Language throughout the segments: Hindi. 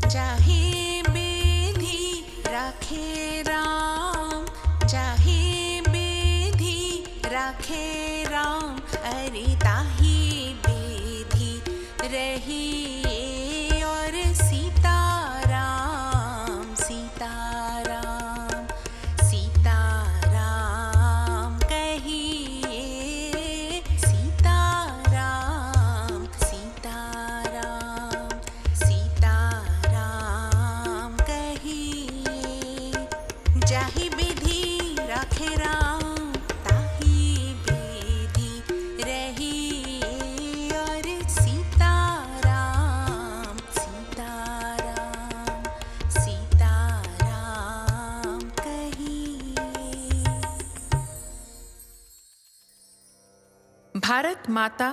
चाहे बेधी राखे राम, चाहे बेधी राखे राम, अरे ताही बेधी रही और सीताराम, सीताराम, सीताराम कहिए, सीताराम, सीताराम, सीताराम कहिए। जाहि विधि राखे राम, ताहि विधि रही और सीताराम, सीताराम, सीताराम कहिए। भारत माता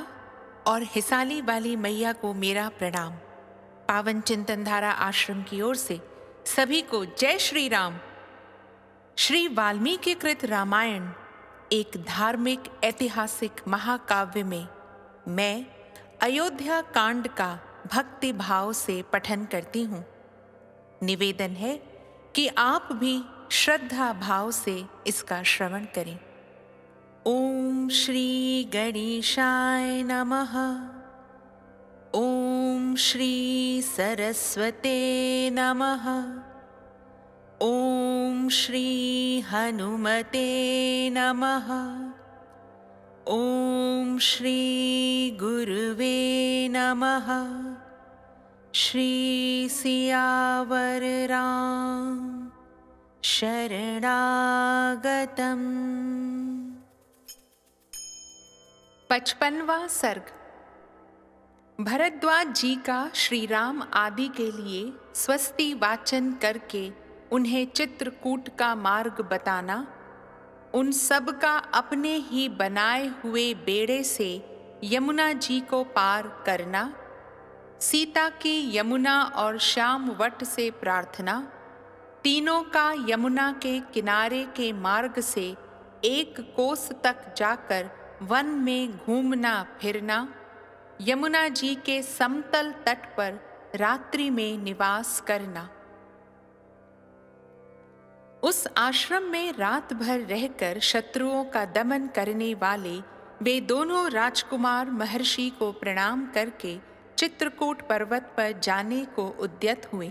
और हिसाली वाली मैया को मेरा प्रणाम। पावन चिंतनधारा आश्रम की ओर से सभी को जय श्री राम। श्री वाल्मीकि कृत रामायण एक धार्मिक ऐतिहासिक महाकाव्य में मैं अयोध्या कांड का भक्ति भाव से पठन करती हूँ। निवेदन है कि आप भी श्रद्धा भाव से इसका श्रवण करें। ओम श्री गणेशाय नमः। ओम श्री सरस्वते नमः। ओम श्री हनुमते नमः। ओम श्री गुरुवे नमः। श्री सियावर राम शरणागतम्। 55वां सर्ग। भरद्वाज जी का श्री राम आदि के लिए स्वस्ति वाचन करके उन्हें चित्रकूट का मार्ग बताना, उन सब का अपने ही बनाए हुए बेड़े से यमुना जी को पार करना, सीता की यमुना और श्याम वट से प्रार्थना, तीनों का यमुना के किनारे के मार्ग से 1 कोस तक जाकर वन में घूमना फिरना, यमुना जी के समतल तट पर रात्रि में निवास करना। उस आश्रम में रात भर रहकर शत्रुओं का दमन करने वाले वे दोनों राजकुमार महर्षि को प्रणाम करके चित्रकूट पर्वत पर जाने को उद्यत हुए।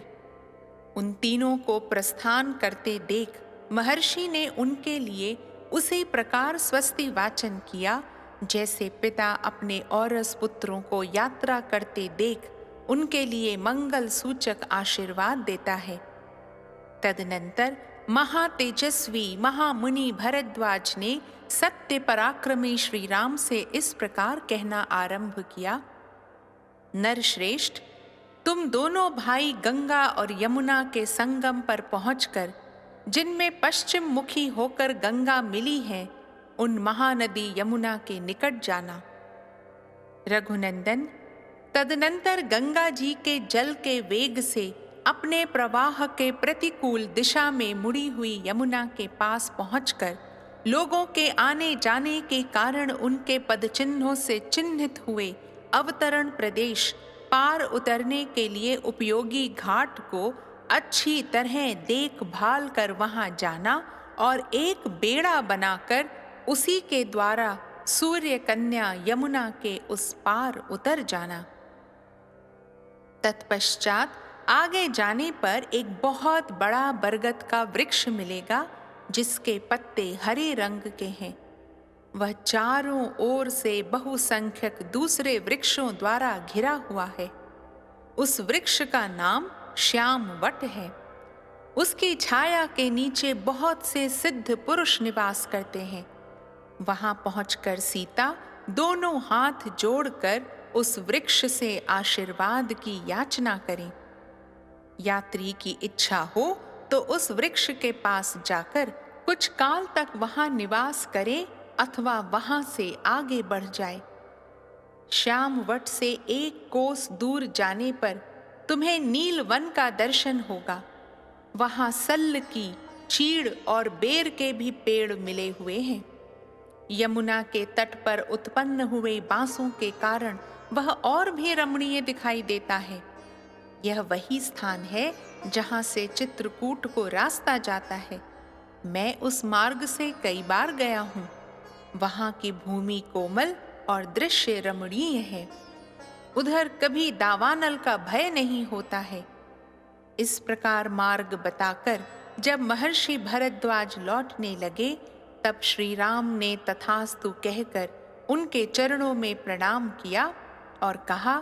उन तीनों को प्रस्थान करते देख महर्षि ने उनके लिए उसी प्रकार स्वस्ति वाचन किया जैसे पिता अपने औरस पुत्रों को यात्रा करते देख उनके लिए मंगल सूचक आशीर्वाद देता है। तदनंतर महातेजस्वी महामुनि भरद्वाज ने सत्य पराक्रमी श्री राम से इस प्रकार कहना आरंभ किया। नरश्रेष्ठ, तुम दोनों भाई गंगा और यमुना के संगम पर पहुंचकर, जिनमें पश्चिम मुखी होकर गंगा मिली है, उन महानदी यमुना के निकट जाना। रघुनंदन, तदनंतर गंगा जी के जल के वेग से अपने प्रवाह के प्रतिकूल दिशा में मुड़ी हुई यमुना के पास पहुंचकर लोगों के आने जाने के कारण उनके पदचिन्हों से चिन्हित हुए अवतरण प्रदेश पार उतरने के लिए उपयोगी घाट को अच्छी तरह देखभाल कर वहां जाना और एक बेड़ा बनाकर उसी के द्वारा सूर्य कन्या यमुना के उस पार उतर जाना। तत्पश्चात आगे जाने पर एक बहुत बड़ा बरगद का वृक्ष मिलेगा जिसके पत्ते हरे रंग के हैं। वह चारों ओर से बहुसंख्यक दूसरे वृक्षों द्वारा घिरा हुआ है। उस वृक्ष का नाम श्याम वट है। उसकी छाया के नीचे बहुत से सिद्ध पुरुष निवास करते हैं। वहां पहुंचकर सीता दोनों हाथ जोड़कर उस वृक्ष से आशीर्वाद की याचना करें। यात्री की इच्छा हो तो उस वृक्ष के पास जाकर कुछ काल तक वहां निवास करे अथवा वहां से आगे बढ़ जाए। श्याम वट से 1 कोस दूर जाने पर तुम्हें नील वन का दर्शन होगा। वहां सल्ल की, चीड़ और बेर के भी पेड़ मिले हुए हैं। यमुना के तट पर उत्पन्न हुए बांसों के कारण वह और भी रमणीय दिखाई देता है। यह वही स्थान है जहाँ से चित्रकूट को रास्ता जाता है। मैं उस मार्ग से कई बार गया हूँ। वहाँ की भूमि कोमल और दृश्य रमणीय है। उधर कभी दावानल का भय नहीं होता है। इस प्रकार मार्ग बताकर जब महर्षि भरद्वाज लौटने लगे, तब श्री राम ने तथास्तु कहकर उनके चरणों में प्रणाम किया और कहा,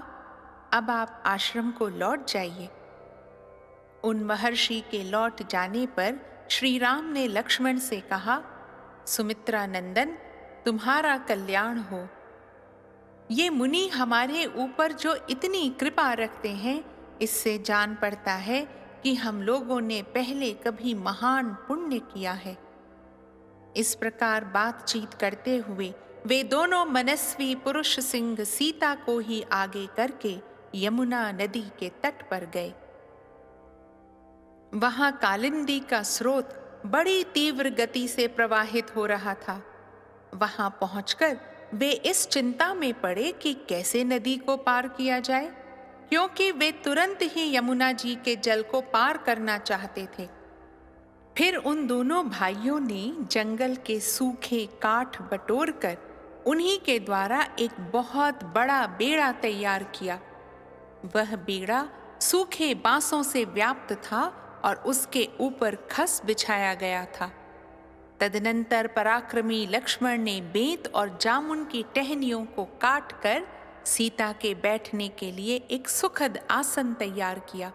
अब आप आश्रम को लौट जाइए। उन महर्षि के लौट जाने पर श्री राम ने लक्ष्मण से कहा, सुमित्रा नंदन, तुम्हारा कल्याण हो। ये मुनि हमारे ऊपर जो इतनी कृपा रखते हैं, इससे जान पड़ता है कि हम लोगों ने पहले कभी महान पुण्य किया है। इस प्रकार बातचीत करते हुए वे दोनों मनस्वी पुरुष सिंह सीता को ही आगे करके यमुना नदी के तट पर गए। वहां कालिंदी का स्रोत बड़ी तीव्र गति से प्रवाहित हो रहा था। वहां पहुंचकर वे इस चिंता में पड़े कि कैसे नदी को पार किया जाए, क्योंकि वे तुरंत ही यमुना जी के जल को पार करना चाहते थे। फिर उन दोनों भाइयों ने जंगल के सूखे काठ बटोरकर उन्हीं के द्वारा एक बहुत बड़ा बेड़ा तैयार किया। वह बेड़ा सूखे बांसों से व्याप्त था और उसके ऊपर खस बिछाया गया था। तदनंतर पराक्रमी लक्ष्मण ने बेंत और जामुन की टहनियों को काटकर सीता के बैठने के लिए एक सुखद आसन तैयार किया।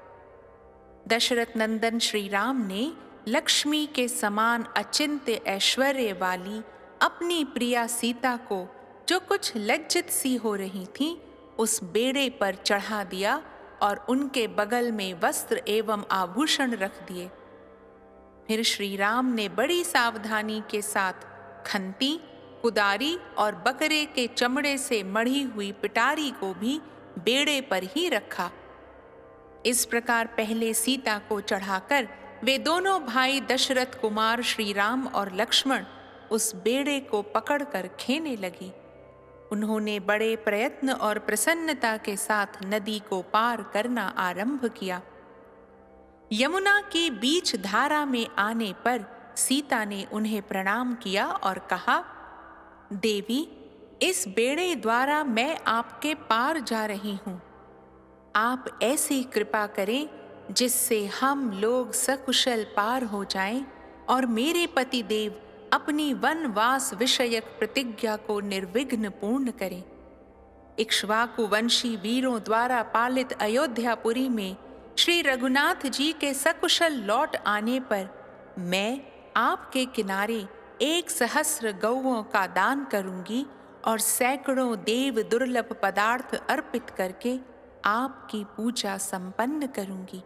दशरथ नंदन श्री राम ने लक्ष्मी के समान अचिंत्य ऐश्वर्य वाली अपनी प्रिया सीता को, जो कुछ लज्जित सी हो रही थी, उस बेड़े पर चढ़ा दिया और उनके बगल में वस्त्र एवं आभूषण रख दिए। फिर श्री राम ने बड़ी सावधानी के साथ खंती, कुदारी और बकरे के चमड़े से मढ़ी हुई पिटारी को भी बेड़े पर ही रखा। इस प्रकार पहले सीता को चढ़ाकर वे दोनों भाई दशरथ कुमार श्री राम और लक्ष्मण उस बेड़े को पकड़कर खेने लगी। उन्होंने बड़े प्रयत्न और प्रसन्नता के साथ नदी को पार करना आरंभ किया। यमुना की बीच धारा में आने पर सीता ने उन्हें प्रणाम किया और कहा, देवी, इस बेड़े द्वारा मैं आपके पार जा रही हूँ। आप ऐसी कृपा करें जिससे हम लोग सकुशल पार हो जाएं और मेरे पति देव अपनी वनवास विषयक प्रतिज्ञा को निर्विघ्न पूर्ण करें। इक्ष्वाकु वंशी वीरों द्वारा पालित अयोध्यापुरी में श्री रघुनाथ जी के सकुशल लौट आने पर मैं आपके किनारे 1,000 गौओं का दान करूंगी और सैकड़ों देव दुर्लभ पदार्थ अर्पित करके आपकी पूजा संपन्न करूंगी।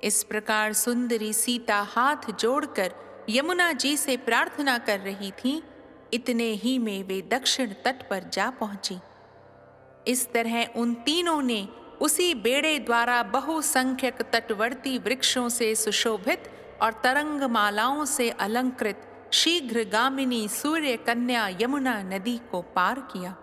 इस प्रकार सुंदरी सीता हाथ जोड़कर यमुना जी से प्रार्थना कर रही थी। इतने ही में वे दक्षिण तट पर जा पहुंची। इस तरह उन तीनों ने उसी बेड़े द्वारा बहुसंख्यक तटवर्ती वृक्षों से सुशोभित और तरंगमालाओं से अलंकृत शीघ्रगामिनी सूर्य कन्या यमुना नदी को पार किया।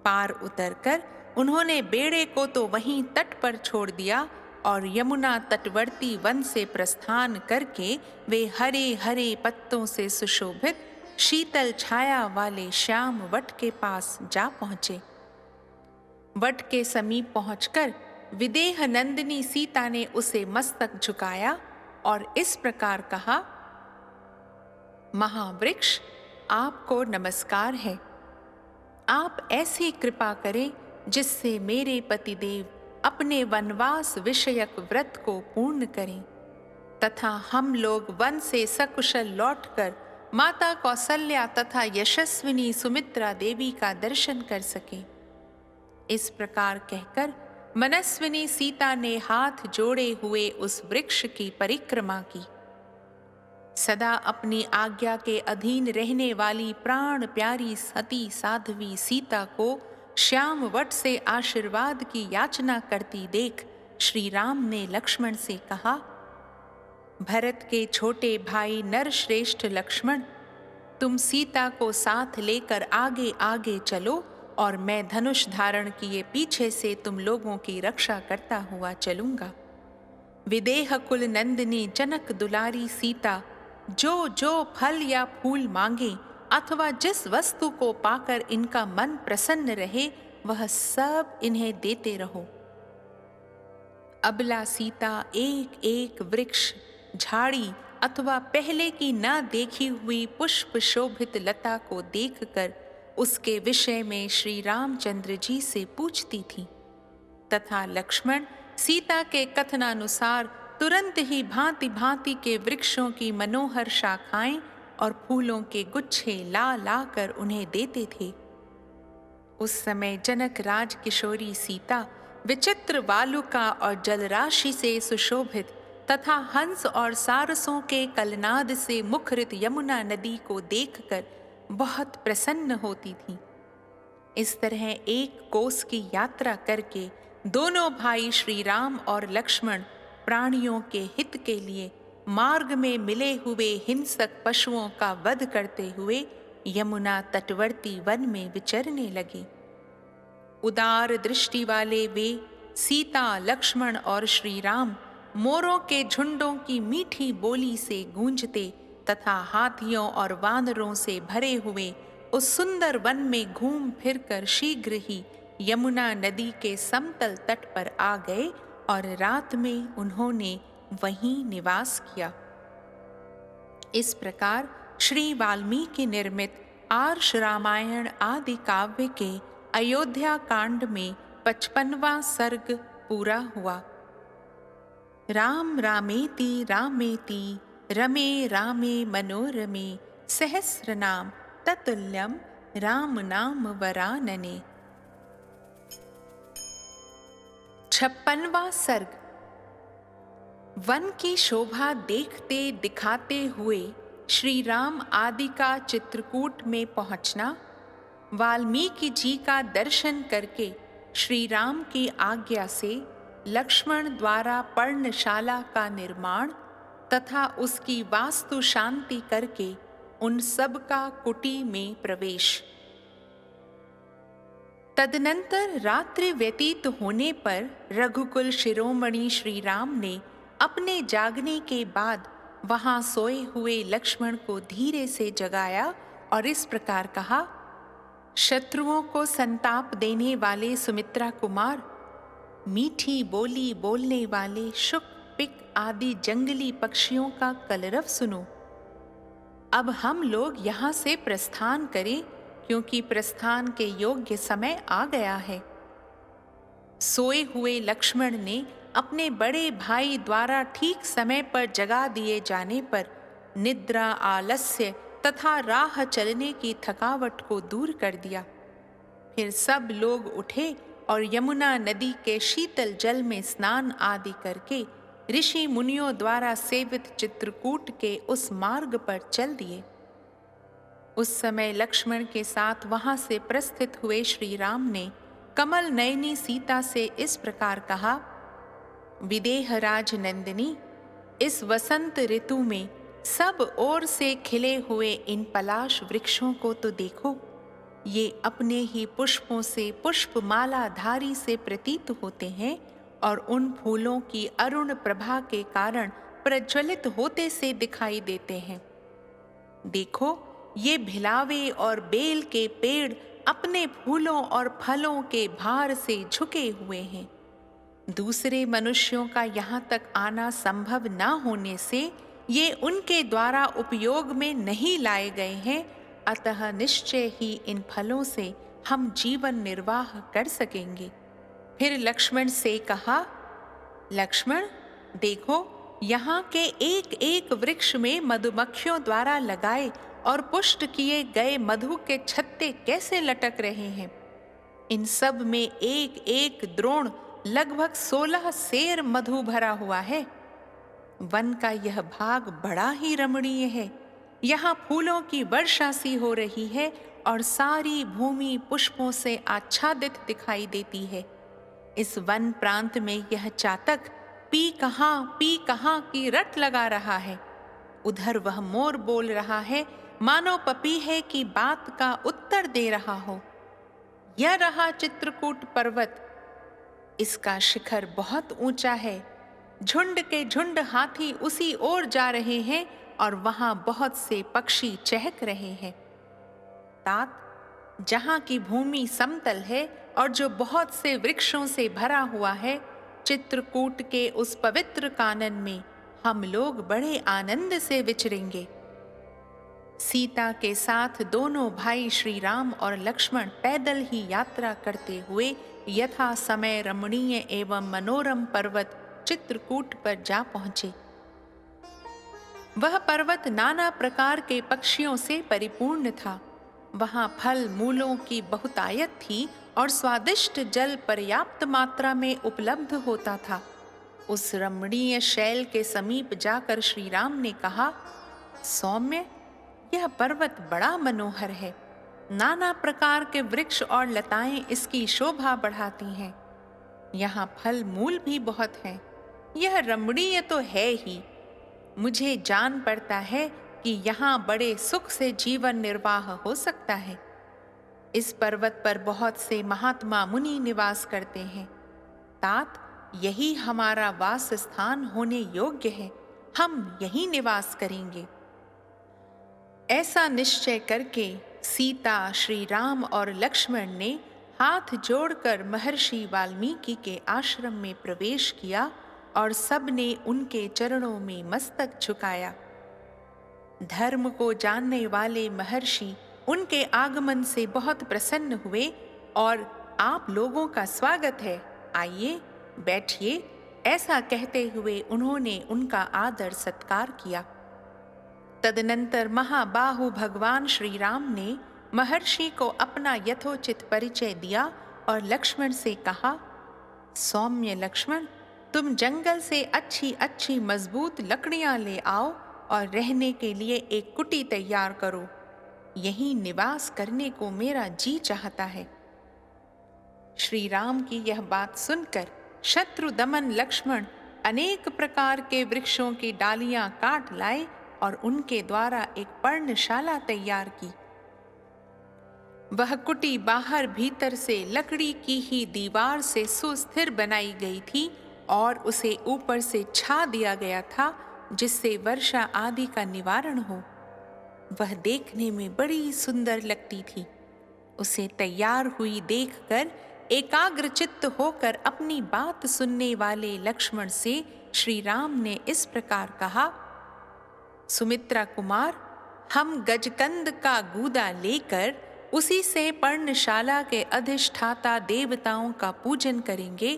पार उतरकर उन्होंने बेड़े को तो वहीं तट पर छोड़ दिया और यमुना तटवर्ती वन से प्रस्थान करके वे हरे हरे पत्तों से सुशोभित शीतल छाया वाले श्याम वट के पास जा पहुंचे। वट के समीप पहुंचकर विदेह नंदिनी सीता ने उसे मस्तक झुकाया और इस प्रकार कहा, महावृक्ष, आपको नमस्कार है। आप ऐसी कृपा करें जिससे मेरे पतिदेव अपने वनवास विषयक व्रत को पूर्ण करें तथा हम लोग वन से सकुशल लौटकर माता कौसल्या तथा यशस्विनी सुमित्रा देवी का दर्शन कर सकें। इस प्रकार कहकर मनस्विनी सीता ने हाथ जोड़े हुए उस वृक्ष की परिक्रमा की। सदा अपनी आज्ञा के अधीन रहने वाली प्राण प्यारी सती साध्वी सीता को श्याम वट से आशीर्वाद की याचना करती देख श्री राम ने लक्ष्मण से कहा, भरत के छोटे भाई नरश्रेष्ठ लक्ष्मण, तुम सीता को साथ लेकर आगे आगे चलो और मैं धनुष धारण किए पीछे से तुम लोगों की रक्षा करता हुआ चलूंगा। विदेह कुल नंदिनी जनक दुलारी सीता जो जो फल या फूल मांगे अथवा जिस वस्तु को पाकर इनका मन प्रसन्न रहे वह सब इन्हें देते रहो। अबला सीता एक एक वृक्ष, झाड़ी अथवा पहले की न देखी हुई पुष्प शोभित लता को देखकर उसके विषय में श्री रामचंद्र जी से पूछती थी तथा लक्ष्मण सीता के कथनानुसार तुरंत ही भांति भांति के वृक्षों की मनोहर शाखाएं और फूलों के गुच्छे ला ला कर उन्हें देते थे। उस समय जनक राज किशोरी सीता विचित्र वालुका और जलराशि से सुशोभित तथा हंस और सारसों के कलनाद से मुखरित यमुना नदी को देखकर बहुत प्रसन्न होती थी। इस तरह एक कोस की यात्रा करके दोनों भाई श्री राम और लक्ष्मण प्राणियों के हित के लिए मार्ग में मिले हुए हिंसक पशुओं का वध करते हुए यमुना तटवर्ती वन में विचरने लगे। उदार दृष्टि वाले वे सीता, लक्ष्मण और श्री राम मोरों के झुंडों की मीठी बोली से गूंजते तथा हाथियों और वानरों से भरे हुए उस सुंदर वन में घूम फिरकर शीघ्र ही यमुना नदी के समतल तट पर आ गए और रात में उन्होंने वहीं निवास किया। इस प्रकार श्री वाल्मीकि निर्मित आर्ष रामायण आदि काव्य के अयोध्या कांड में 55वां सर्ग पूरा हुआ। राम रामेति रामेति रमे रामे मनोरमे सहस्रनाम ततुल्यम राम नाम वरानने। 56वां सर्ग। वन की शोभा देखते दिखाते हुए श्री राम आदि का चित्रकूट में पहुंचना, वाल्मीकि जी का दर्शन करके श्री राम की आज्ञा से लक्ष्मण द्वारा पर्णशाला का निर्माण तथा उसकी वास्तु शांति करके उन सब का कुटी में प्रवेश। तदनंतर रात्रि व्यतीत होने पर रघुकुल शिरोमणि श्री राम ने अपने जागने के बाद वहां सोए हुए लक्ष्मण को धीरे से जगाया और इस प्रकार कहा, शत्रुओं को संताप देने वाले सुमित्रा कुमार, मीठी बोली बोलने वाले शुक पिक आदि जंगली पक्षियों का कलरव सुनो। अब हम लोग यहाँ से प्रस्थान करें क्योंकि प्रस्थान के योग्य समय आ गया है। सोए हुए लक्ष्मण ने अपने बड़े भाई द्वारा ठीक समय पर जगा दिए जाने पर निद्रा, आलस्य तथा राह चलने की थकावट को दूर कर दिया। फिर सब लोग उठे और यमुना नदी के शीतल जल में स्नान आदि करके ऋषि मुनियों द्वारा सेवित चित्रकूट के उस मार्ग पर चल दिए। उस समय लक्ष्मण के साथ वहां से प्रस्थित हुए श्री राम ने कमल नयनी सीता से इस प्रकार कहा, विदेह राज नंदिनी, इस वसंत ऋतु में सब ओर से खिले हुए इन पलाश वृक्षों को तो देखो। ये अपने ही पुष्पों से पुष्पमालाधारी से प्रतीत होते हैं और उन फूलों की अरुण प्रभा के कारण प्रज्वलित होते से दिखाई देते हैं। देखो, ये भिलावे और बेल के पेड़ अपने फूलों और फलों के भार से झुके हुए हैं। दूसरे मनुष्यों का यहाँ तक आना संभव न होने से ये उनके द्वारा उपयोग में नहीं लाए गए हैं, अतः निश्चय ही इन फलों से हम जीवन निर्वाह कर सकेंगे। फिर लक्ष्मण से कहा, लक्ष्मण देखो, यहाँ के एक एक वृक्ष में मधुमक्खियों द्वारा लगाए और पुष्ट किए गए मधु के छत्ते कैसे लटक रहे हैं। इन सब में एक एक द्रोण लगभग 16 सेर मधु भरा हुआ है। वन का यह भाग बड़ा ही रमणीय है। यहाँ फूलों की वर्षा सी हो रही है और सारी भूमि पुष्पों से आच्छादित दिखाई देती है। इस वन प्रांत में यह चातक पी कहाँ की रट लगा रहा है। उधर वह मोर बोल रहा है, मानो पपीहे की बात का उत्तर दे रहा हो। यह रहा चित्रकूट पर्वत। इसका शिखर बहुत ऊंचा है। झुंड के झुंड हाथी उसी ओर जा रहे हैं और वहां बहुत से पक्षी चहक रहे हैं। तात, जहां की भूमि समतल है और जो बहुत से वृक्षों से भरा हुआ है, चित्रकूट के उस पवित्र कानन में हम लोग बड़े आनंद से विचरेंगे। सीता के साथ दोनों भाई श्री राम और लक्ष्मण पैदल ही यात्रा करते हुए यथा समय रमणीय एवं मनोरम पर्वत चित्रकूट पर जा पहुंचे। वह पर्वत नाना प्रकार के पक्षियों से परिपूर्ण था। वहां फल मूलों की बहुतायत थी और स्वादिष्ट जल पर्याप्त मात्रा में उपलब्ध होता था। उस रमणीय शैल के समीप जाकर श्री राम ने कहा, सौम्य, यह पर्वत बड़ा मनोहर है। नाना प्रकार के वृक्ष और लताएं इसकी शोभा बढ़ाती हैं। यहाँ फल मूल भी बहुत हैं। यह रमणीय तो है ही। मुझे जान पड़ता है कि यहाँ बड़े सुख से जीवन निर्वाह हो सकता है। इस पर्वत पर बहुत से महात्मा मुनि निवास करते हैं। तात, यही हमारा वास स्थान होने योग्य है। हम यहीं निवास करेंगे। ऐसा निश्चय करके सीता, श्री राम और लक्ष्मण ने हाथ जोड़कर महर्षि वाल्मीकि के आश्रम में प्रवेश किया और सबने उनके चरणों में मस्तक झुकाया। धर्म को जानने वाले महर्षि उनके आगमन से बहुत प्रसन्न हुए और आप लोगों का स्वागत है, आइए बैठिए, ऐसा कहते हुए उन्होंने उनका आदर सत्कार किया। तदनंतर महाबाहु भगवान श्री राम ने महर्षि को अपना यथोचित परिचय दिया और लक्ष्मण से कहा, सौम्य लक्ष्मण, तुम जंगल से अच्छी अच्छी मजबूत लकड़ियां ले आओ और रहने के लिए एक कुटी तैयार करो। यहीं निवास करने को मेरा जी चाहता है। श्री राम की यह बात सुनकर शत्रु दमन लक्ष्मण अनेक प्रकार के वृक्षों की डालियां काट लाए और उनके द्वारा एक पर्णशाला तैयार की। वह कुटी बाहर भीतर से लकड़ी की ही दीवार से सुस्थिर बनाई गई थी और उसे ऊपर से छा दिया गया था, जिससे वर्षा आदि का निवारण हो। वह देखने में बड़ी सुंदर लगती थी। उसे तैयार हुई देखकर एकाग्रचित्त होकर अपनी बात सुनने वाले लक्ष्मण से श्री राम ने इस प्रकार कहा, सुमित्रा कुमार, हम गजकंद का गूदा लेकर उसी से पर्णशाला के अधिष्ठाता देवताओं का पूजन करेंगे,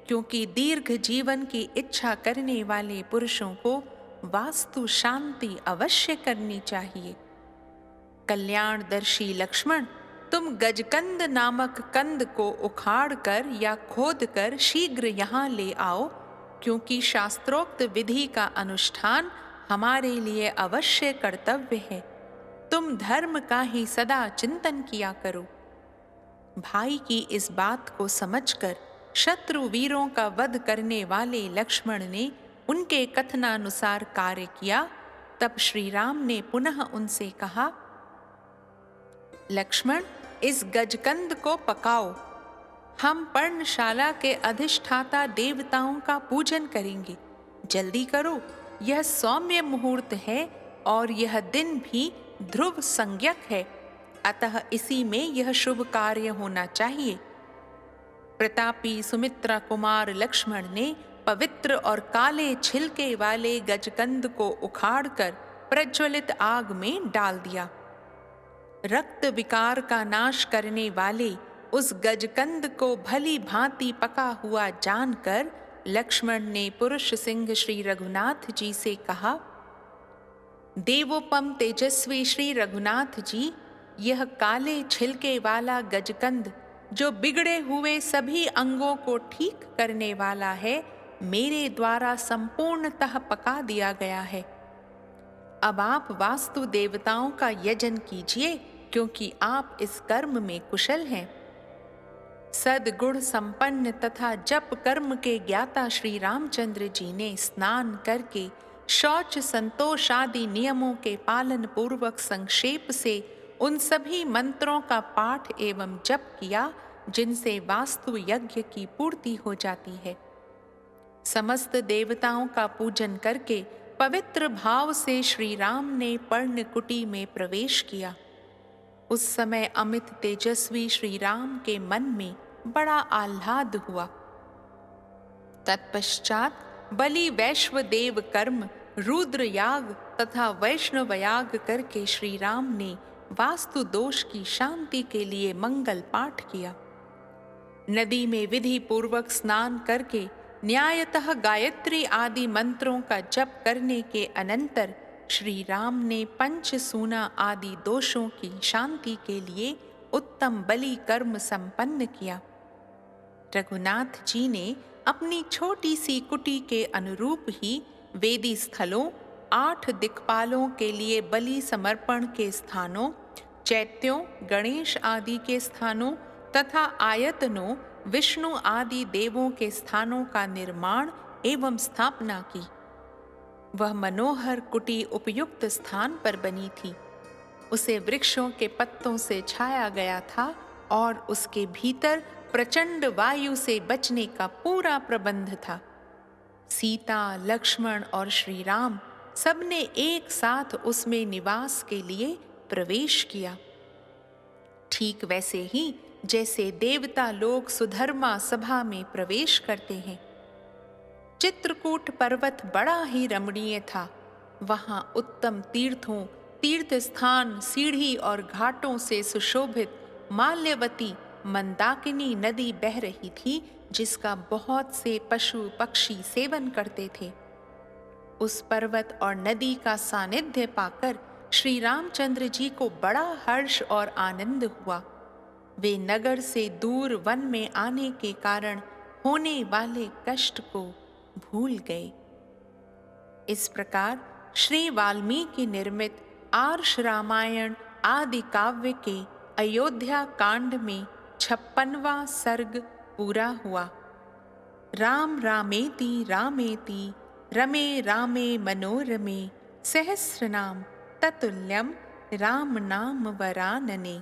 क्योंकि दीर्घ जीवन की इच्छा करने वाले पुरुषों को वास्तु शांति अवश्य करनी चाहिए। कल्याणदर्शी लक्ष्मण, तुम गजकंद नामक कंद को उखाड़कर या खोदकर शीघ्र यहाँ ले आओ, क्योंकि शास्त्रोक्त विधि का अनुष्ठान हमारे लिए अवश्य कर्तव्य है। तुम धर्म का ही सदा चिंतन किया करो। भाई की इस बात को समझकर शत्रु वीरों का वध करने वाले लक्ष्मण ने उनके कथनानुसार कार्य किया। तब श्री राम ने पुनः उनसे कहा, लक्ष्मण, इस गजकंद को पकाओ। हम पर्णशाला के अधिष्ठाता देवताओं का पूजन करेंगे। जल्दी करो, यह सौम्य मुहूर्त है और यह दिन भी ध्रुव संज्ञक है, अतः इसी में यह शुभ कार्य होना चाहिए। प्रतापी सुमित्रा कुमार लक्ष्मण ने पवित्र और काले छिलके वाले गजकंद को उखाड़कर प्रज्वलित आग में डाल दिया। रक्त विकार का नाश करने वाले उस गजकंद को भली भांति पका हुआ जानकर लक्ष्मण ने पुरुष सिंह श्री रघुनाथ जी से कहा, देवोपम तेजस्वी श्री रघुनाथ जी, यह काले छिलके वाला गजकंद जो बिगड़े हुए सभी अंगों को ठीक करने वाला है, मेरे द्वारा संपूर्णतः पका दिया गया है। अब आप वास्तु देवताओं का यजन कीजिए, क्योंकि आप इस कर्म में कुशल हैं। सद्गुण संपन्न तथा जप कर्म के ज्ञाता श्री रामचंद्र जी ने स्नान करके शौच संतोष आदि नियमों के पालन पूर्वक संक्षेप से उन सभी मंत्रों का पाठ एवं जप किया जिनसे वास्तु यज्ञ की पूर्ति हो जाती है। समस्त देवताओं का पूजन करके पवित्र भाव से श्री राम ने पर्णकुटी में प्रवेश किया। उस समय अमित तेजस्वी श्री राम के मन में बड़ा आह्लाद हुआ। तत्पश्चात बलि वैश्वदेव कर्म, रुद्र याग तथा वैष्णव याग करके श्री राम ने वास्तु दोष की शांति के लिए मंगल पाठ किया। नदी में विधि पूर्वक स्नान करके न्यायतः गायत्री आदि मंत्रों का जप करने के अनंतर श्री राम ने पंचसूना आदि दोषों की शांति के लिए उत्तम बलि कर्म संपन्न किया। रघुनाथ जी ने अपनी छोटी सी कुटी के अनुरूप ही वेदी स्थलों, 8 दिक्पालों के लिए बलि समर्पण के स्थानों, चैत्यों, गणेश आदि के स्थानों तथा आयतनों, विष्णु आदि देवों के स्थानों का निर्माण एवं स्थापना की। वह मनोहर कुटी उपयुक्त स्थान पर बनी थी। उसे वृक्षों के पत्तों से छाया गया था और उसके भीतर प्रचंड वायु से बचने का पूरा प्रबंध था। सीता, लक्ष्मण और श्री राम सबने एक साथ उसमें निवास के लिए प्रवेश किया। ठीक वैसे ही जैसे देवता लोग सुधर्मा सभा में प्रवेश करते हैं। चित्रकूट पर्वत बड़ा ही रमणीय था। वहां उत्तम तीर्थों, तीर्थ स्थान, सीढ़ी और घाटों से सुशोभित माल्यवती मंदाकिनी नदी बह रही थी, जिसका बहुत से पशु पक्षी सेवन करते थे। उस पर्वत और नदी का सानिध्य पाकर श्री रामचंद्र जी को बड़ा हर्ष और आनंद हुआ। वे नगर से दूर वन में आने के कारण होने वाले कष्ट को भूल गए। इस प्रकार श्री वाल्मीकि निर्मित आर्ष रामायण आदि काव्य के अयोध्या कांड में 56वां सर्ग पूरा हुआ। राम रामेति रामेति रमे रामे मनोरमे सहस्रनाम ततुल्यम राम नाम वरानने।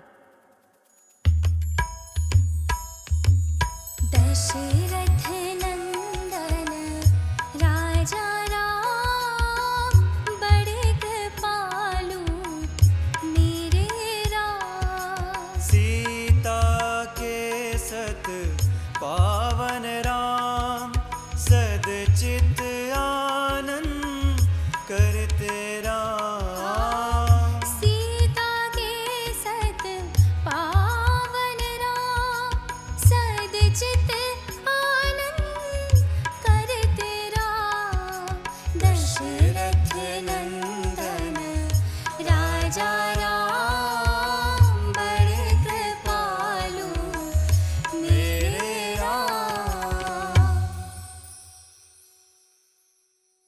दशरथ नंदन राजा राम, बड़े कृपालु मेरे राम। सीता के सत पावन राम, सदचित आनंद करते राम।